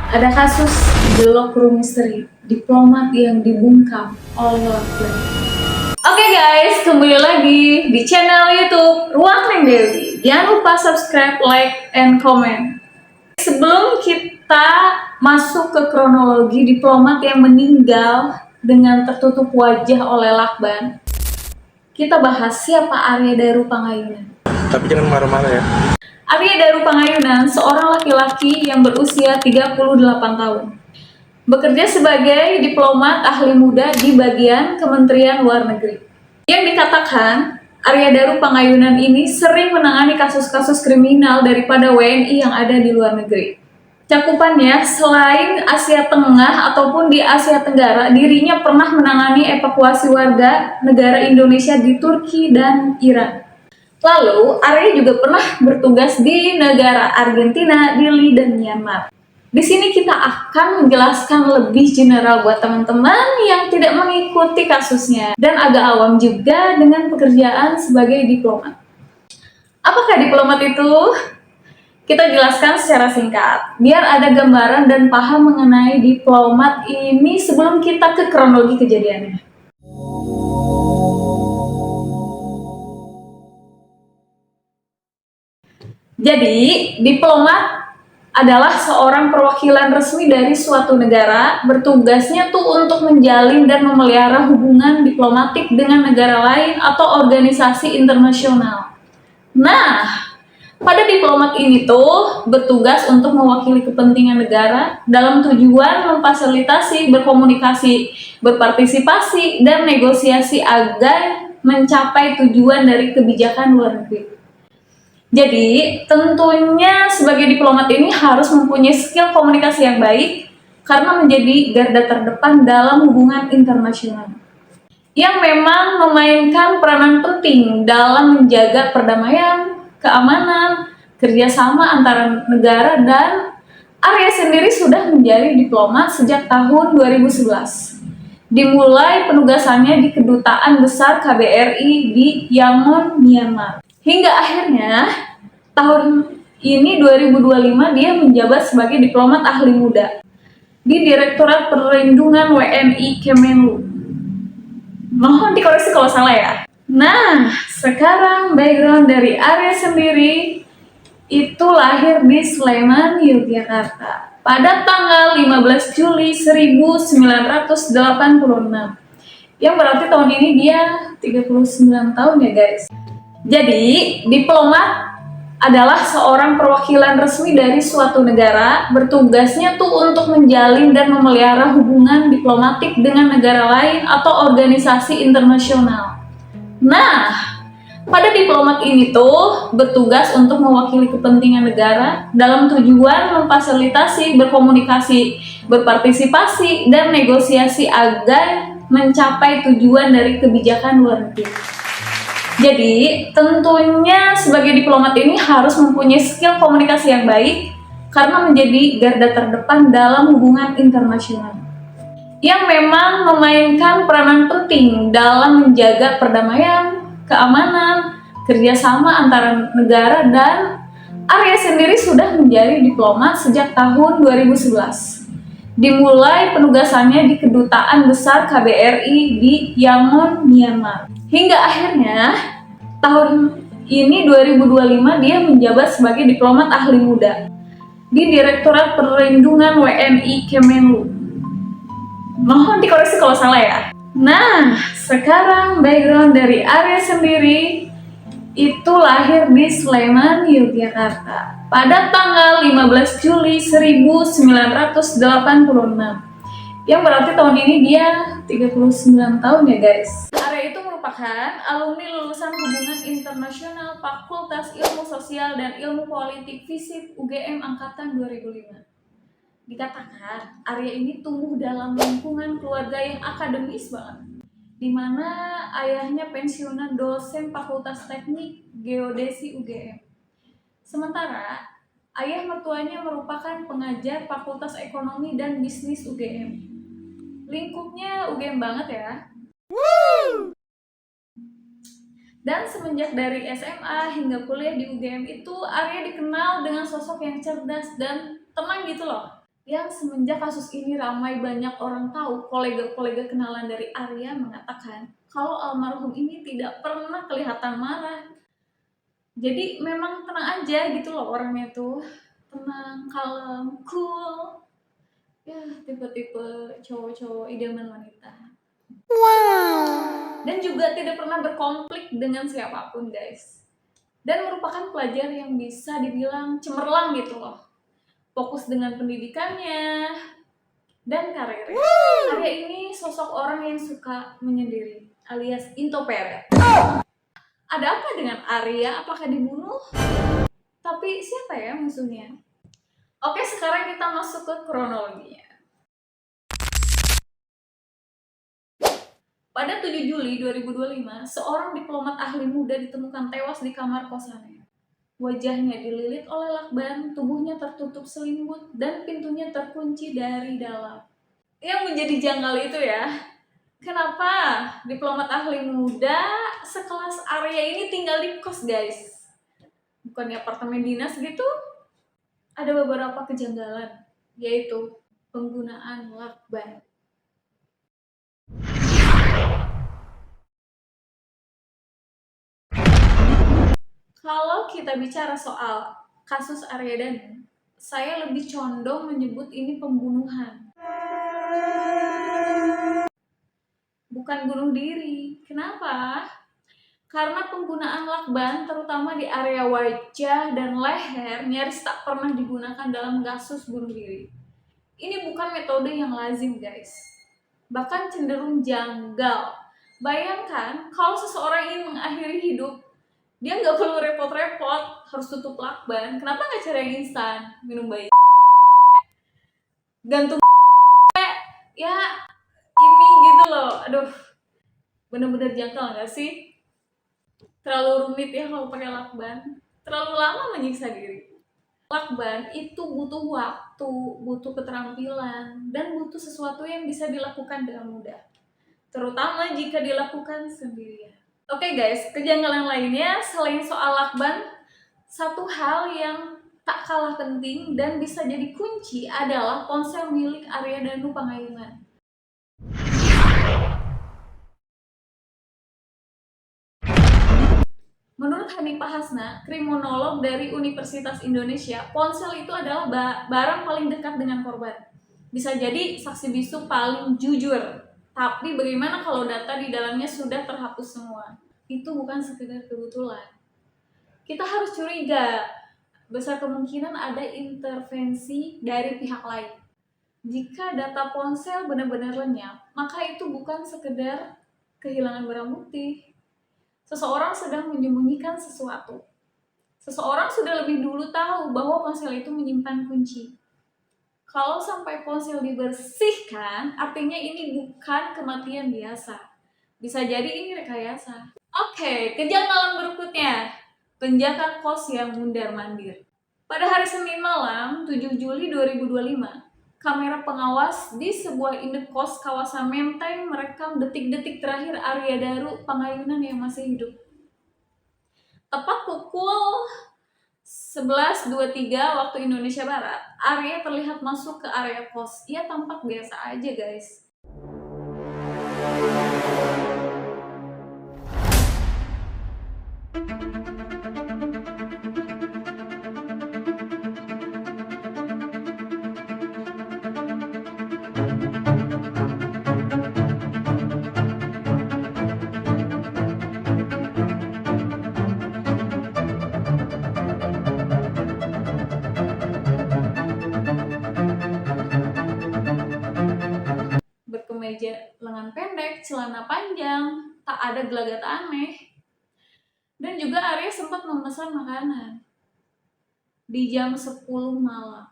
Ada kasus The Locker Room Mystery, diplomat yang dibungkam oleh Lakban. Oke guys, kembali lagi di channel YouTube Ruang Neng Dewi. Jangan lupa subscribe, like, and comment. Sebelum kita masuk ke kronologi diplomat yang meninggal dengan tertutup wajah oleh Lakban, kita bahas siapa Arya Daru Pangayunan. Tapi jangan marah-marah ya. Arya Daru Pangayunan, seorang laki-laki yang berusia 38 tahun. Bekerja sebagai diplomat ahli muda di bagian Kementerian Luar Negeri. Yang dikatakan, Arya Daru Pangayunan ini sering menangani kasus-kasus kriminal daripada WNI yang ada di luar negeri. Cakupannya, selain Asia Tengah ataupun di Asia Tenggara, dirinya pernah menangani evakuasi warga negara Indonesia di Turki dan Iran. Lalu, Arya juga pernah bertugas di negara Argentina, Dili, dan Myanmar. Di sini kita akan menjelaskan lebih general buat teman-teman yang tidak mengikuti kasusnya dan agak awam juga dengan pekerjaan sebagai diplomat. Apakah diplomat itu? Kita jelaskan secara singkat, biar ada gambaran dan paham mengenai diplomat ini sebelum kita ke kronologi kejadiannya. Jadi, diplomat adalah seorang perwakilan resmi dari suatu negara, bertugasnya tuh untuk menjalin dan memelihara hubungan diplomatik dengan negara lain atau organisasi internasional. Nah, pada diplomat ini tuh bertugas untuk mewakili kepentingan negara dalam tujuan memfasilitasi, berkomunikasi, berpartisipasi, dan negosiasi agar mencapai tujuan dari kebijakan luar negeri. Jadi, tentunya sebagai diplomat ini harus mempunyai skill komunikasi yang baik karena menjadi garda terdepan dalam hubungan internasional. Yang memang memainkan peranan penting dalam menjaga perdamaian, keamanan, kerjasama antara negara, dan Arya sendiri sudah menjadi diplomat sejak tahun 2011. Dimulai penugasannya di Kedutaan Besar KBRI di Yangon, Myanmar. Hingga akhirnya tahun ini 2025 dia menjabat sebagai diplomat ahli muda di Direktorat Perlindungan WNI Kemenlu. Mohon dikoreksi kalau salah ya. Nah, sekarang background dari Arya sendiri itu lahir di Sleman, Yogyakarta pada tanggal 15 Juli 1986. Yang berarti tahun ini dia 39 tahun ya guys. Jadi, diplomat adalah seorang perwakilan resmi dari suatu negara, bertugasnya tuh untuk menjalin dan memelihara hubungan diplomatik dengan negara lain atau organisasi internasional. Nah, pada diplomat ini tuh bertugas untuk mewakili kepentingan negara dalam tujuan memfasilitasi, berkomunikasi, berpartisipasi, dan negosiasi agar mencapai tujuan dari kebijakan luar negeri. Jadi, tentunya sebagai diplomat ini harus mempunyai skill komunikasi yang baik karena menjadi garda terdepan dalam hubungan internasional. Yang memang memainkan peranan penting dalam menjaga perdamaian, keamanan, kerjasama antara negara, dan Arya sendiri sudah menjadi diplomat sejak tahun 2011. Dimulai penugasannya di Kedutaan Besar KBRI di Yangon, Myanmar. Hingga akhirnya tahun ini 2025 dia menjabat sebagai diplomat ahli muda di Direktorat Perlindungan WNI Kemenlu. Mohon dikoreksi kalau salah ya. Nah, sekarang background dari Arya sendiri itu lahir di Sleman, Yogyakarta pada tanggal 15 Juli 1986. Yang berarti tahun ini dia 39 tahun ya guys. Arya itu merupakan alumni lulusan Hubungan Internasional Fakultas Ilmu Sosial dan Ilmu Politik FISIP UGM Angkatan 2005. Dikatakan Arya ini tumbuh dalam lingkungan keluarga yang akademis banget, di mana ayahnya pensiunan dosen Fakultas Teknik Geodesi UGM. Sementara ayah mertuanya merupakan pengajar Fakultas Ekonomi dan Bisnis UGM. Lingkupnya UGM banget ya. Dan semenjak dari SMA hingga kuliah di UGM itu, Arya dikenal dengan sosok yang cerdas dan tenang gitu loh. Yang semenjak kasus ini ramai banyak orang tahu, kolega-kolega kenalan dari Arya mengatakan kalau almarhum ini tidak pernah kelihatan marah. Jadi memang tenang aja gitu loh orangnya tuh. Tenang, kalem, cool. Ya, tipe-tipe cowok-cowok idaman wanita. Dan juga tidak pernah berkonflik dengan siapapun, guys. Dan merupakan pelajar yang bisa dibilang cemerlang gitu loh. Fokus dengan pendidikannya dan karirnya. Arya ini sosok orang yang suka menyendiri, alias introvert. Ada apa dengan Arya? Apakah dibunuh? Tapi siapa ya musuhnya? Oke, sekarang kita masuk ke kronologinya. Pada 7 Juli 2025, seorang diplomat ahli muda ditemukan tewas di kamar kosannya. Wajahnya dililit oleh lakban, tubuhnya tertutup selimut, dan pintunya terkunci dari dalam. Yang menjadi janggal itu ya, kenapa diplomat ahli muda sekelas Arya ini tinggal di kos, guys? Bukannya apartemen dinas gitu? Ada beberapa kejanggalan, yaitu penggunaan lakban. Kalau kita bicara soal kasus Arya Danu, saya lebih condong menyebut ini pembunuhan. Bukan bunuh diri. Kenapa? Karena penggunaan lakban, terutama di area wajah dan leher, nyaris tak pernah digunakan dalam kasus bunuh diri. Ini bukan metode yang lazim, guys. Bahkan cenderung janggal. Bayangkan kalau seseorang ingin mengakhiri hidup, dia nggak perlu repot-repot harus tutup lakban. Kenapa nggak cara yang instan? Minum bayi, gantung ya ini gitu loh. Aduh, bener-bener janggal nggak sih? Terlalu rumit ya kalau pakai lakban. Terlalu lama menyiksa diri. Lakban itu butuh waktu, butuh keterampilan, dan butuh sesuatu yang bisa dilakukan dengan mudah. Terutama jika dilakukan sendirian. Oke guys, kejanggalan lainnya selain soal lakban, satu hal yang tak kalah penting dan bisa jadi kunci adalah ponsel milik Arya Danu Pangayuman. Menurut Hanifah Hasna, kriminolog dari Universitas Indonesia, ponsel itu adalah barang paling dekat dengan korban. Bisa jadi saksi bisu paling jujur. Tapi bagaimana kalau data di dalamnya sudah terhapus semua? Itu bukan sekedar kebetulan. Kita harus curiga, besar kemungkinan ada intervensi dari pihak lain. Jika data ponsel benar-benar lenyap, maka itu bukan sekedar kehilangan barang bukti. Seseorang sedang menyembunyikan sesuatu. Seseorang sudah lebih dulu tahu bahwa ponsel itu menyimpan kunci. Kalau sampai ponsel dibersihkan, artinya ini bukan kematian biasa. Bisa jadi ini rekayasa. Oke, kejanggalan berikutnya. Penjaga kos yang mundar-mandir. Pada hari Senin malam, 7 Juli 2025, kamera pengawas di sebuah indekos kawasan Menteng merekam detik-detik terakhir Arya Danu Pangayuman yang masih hidup. Tepat pukul 11.23 waktu Indonesia Barat, Arya terlihat masuk ke area kos. Ia tampak biasa aja, guys. Berkemeja lengan pendek, celana panjang, tak ada gelagat aneh. Dan juga Arya sempat memesan makanan di jam 10 malam.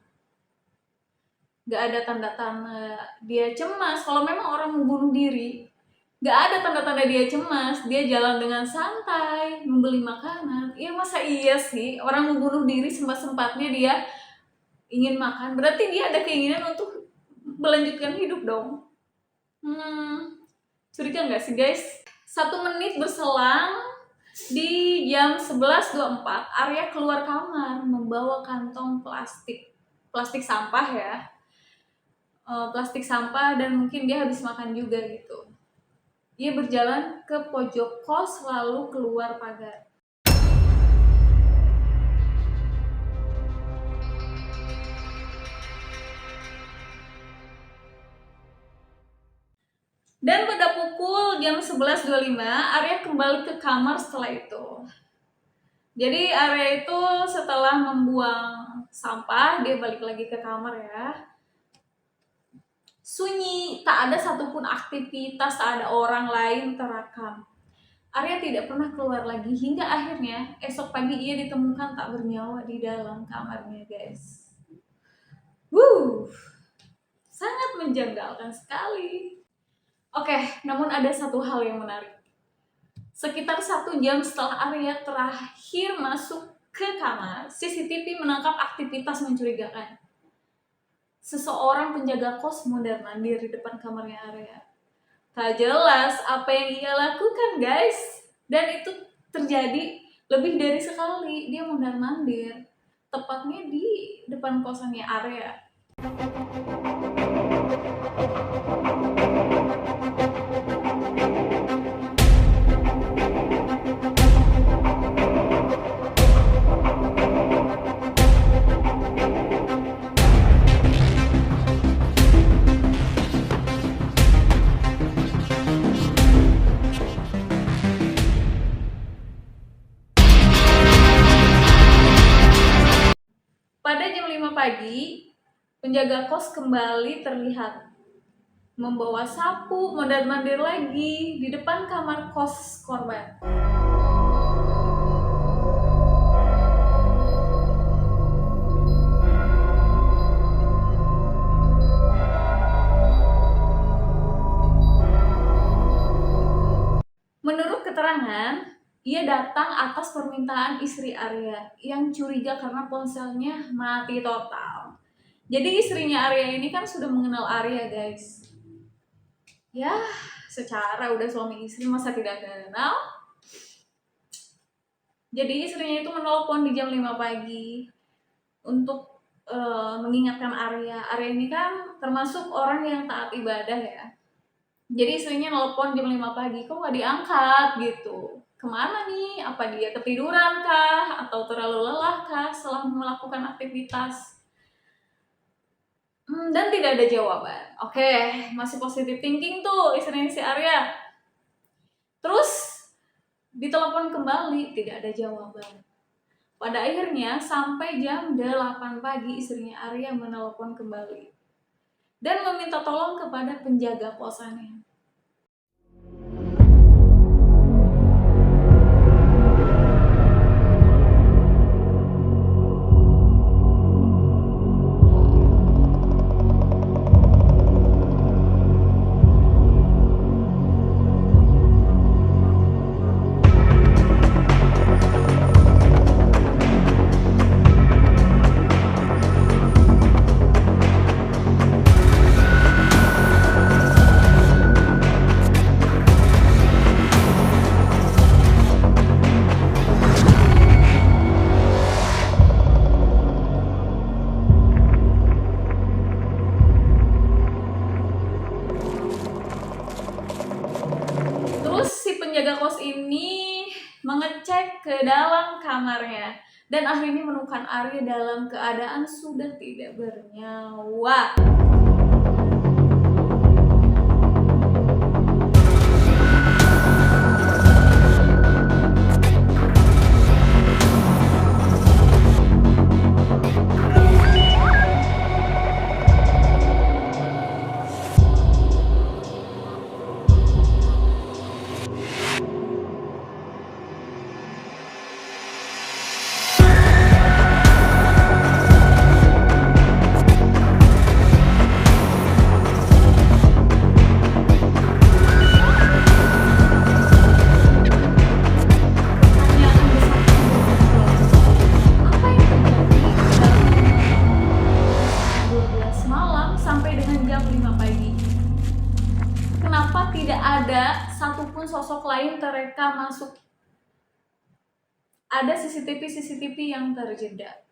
Gak ada tanda-tanda dia cemas. Kalau memang orang mau bunuh diri, gak ada tanda-tanda dia cemas. Dia jalan dengan santai, membeli makanan. Ya masa iya sih orang mau bunuh diri sempat-sempatnya dia ingin makan. Berarti dia ada keinginan untuk melanjutkan hidup dong. Curiga gak sih guys? 1 menit berselang, di jam 11.24 Arya keluar kamar membawa kantong plastik sampah ya. plastik sampah dan mungkin dia habis makan juga gitu. Ia berjalan ke pojok kos lalu keluar pagar. Dan pada pukul jam 11.25, Arya kembali ke kamar setelah itu. Jadi Arya itu setelah membuang sampah, dia balik lagi ke kamar ya. Sunyi, tak ada satupun aktivitas, tak ada orang lain terekam. Arya tidak pernah keluar lagi hingga akhirnya esok pagi ia ditemukan tak bernyawa di dalam kamarnya, guys. Sangat menjanggalkan sekali. Oke, namun ada satu hal yang menarik. Sekitar 1 jam setelah Arya terakhir masuk ke kamar, CCTV menangkap aktivitas mencurigakan. Seseorang penjaga kos mondar-mandir di depan kamarnya Arya. Tak jelas apa yang ia lakukan, guys. Dan itu terjadi lebih dari sekali. Dia mondar-mandir, tepatnya di depan kosannya Arya. Pada jam 5 pagi, penjaga kos kembali terlihat membawa sapu, mondar-mandir lagi di depan kamar kos korban. Menurut keterangan, ia datang atas permintaan istri Arya yang curiga karena ponselnya mati total. Jadi istrinya Arya ini kan sudah mengenal Arya, guys. Ya, secara udah suami istri masa tidak kenal. Jadi istrinya itu menelpon di jam 5 pagi untuk mengingatkan Arya. Arya ini kan termasuk orang yang taat ibadah ya. Jadi istrinya nelpon jam 5 pagi, kok nggak diangkat gitu. Kemana nih? Apa dia ketiduran kah? Atau terlalu lelah kah setelah melakukan aktivitas? Dan tidak ada jawaban. Oke, masih positive thinking tuh istrinya si Arya. Terus ditelepon kembali, tidak ada jawaban. Pada akhirnya sampai jam 8 pagi istrinya Arya menelpon kembali dan meminta tolong kepada penjaga kosannya. Terus si penjaga kos ini mengecek ke dalam kamarnya dan akhirnya menemukan Arya dalam keadaan sudah tidak bernyawa. Tidak ada satupun sosok lain terekam masuk. Ada CCTV yang terjeda.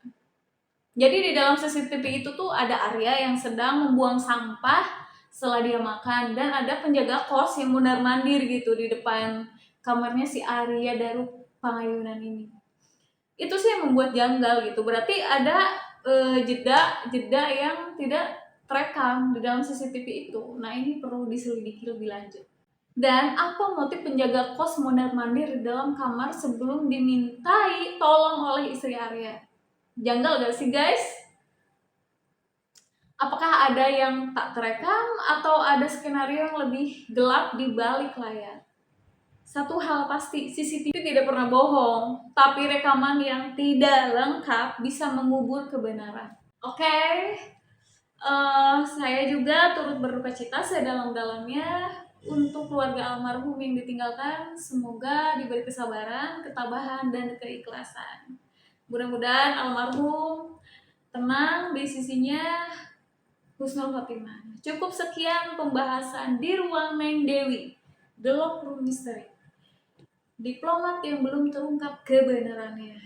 Jadi di dalam CCTV itu tuh ada Arya yang sedang membuang sampah setelah dia makan, dan ada penjaga kos yang mondar-mandir gitu di depan kamarnya si Arya Daru Pangayunan ini. Itu sih yang membuat janggal gitu. Berarti ada jeda yang tidak terekam di dalam CCTV itu. Nah, ini perlu diselidiki lebih lanjut. Dan apa motif penjaga kos mondar-mandir di dalam kamar sebelum dimintai tolong oleh istri Arya? Janggal gak sih guys? Apakah ada yang tak terekam atau ada skenario yang lebih gelap di balik layar? Satu hal pasti, CCTV tidak pernah bohong, tapi rekaman yang tidak lengkap bisa mengubur kebenaran. Oke, saya juga turut berduka cita sedalam-dalamnya untuk keluarga almarhum yang ditinggalkan. Semoga diberi kesabaran, ketabahan, dan keikhlasan. Mudah-mudahan almarhum tenang di sisinya, husnul khotimah. Cukup sekian pembahasan di ruang Neng Dewi, The Lock Room Mystery. Diplomat yang belum terungkap kebenarannya.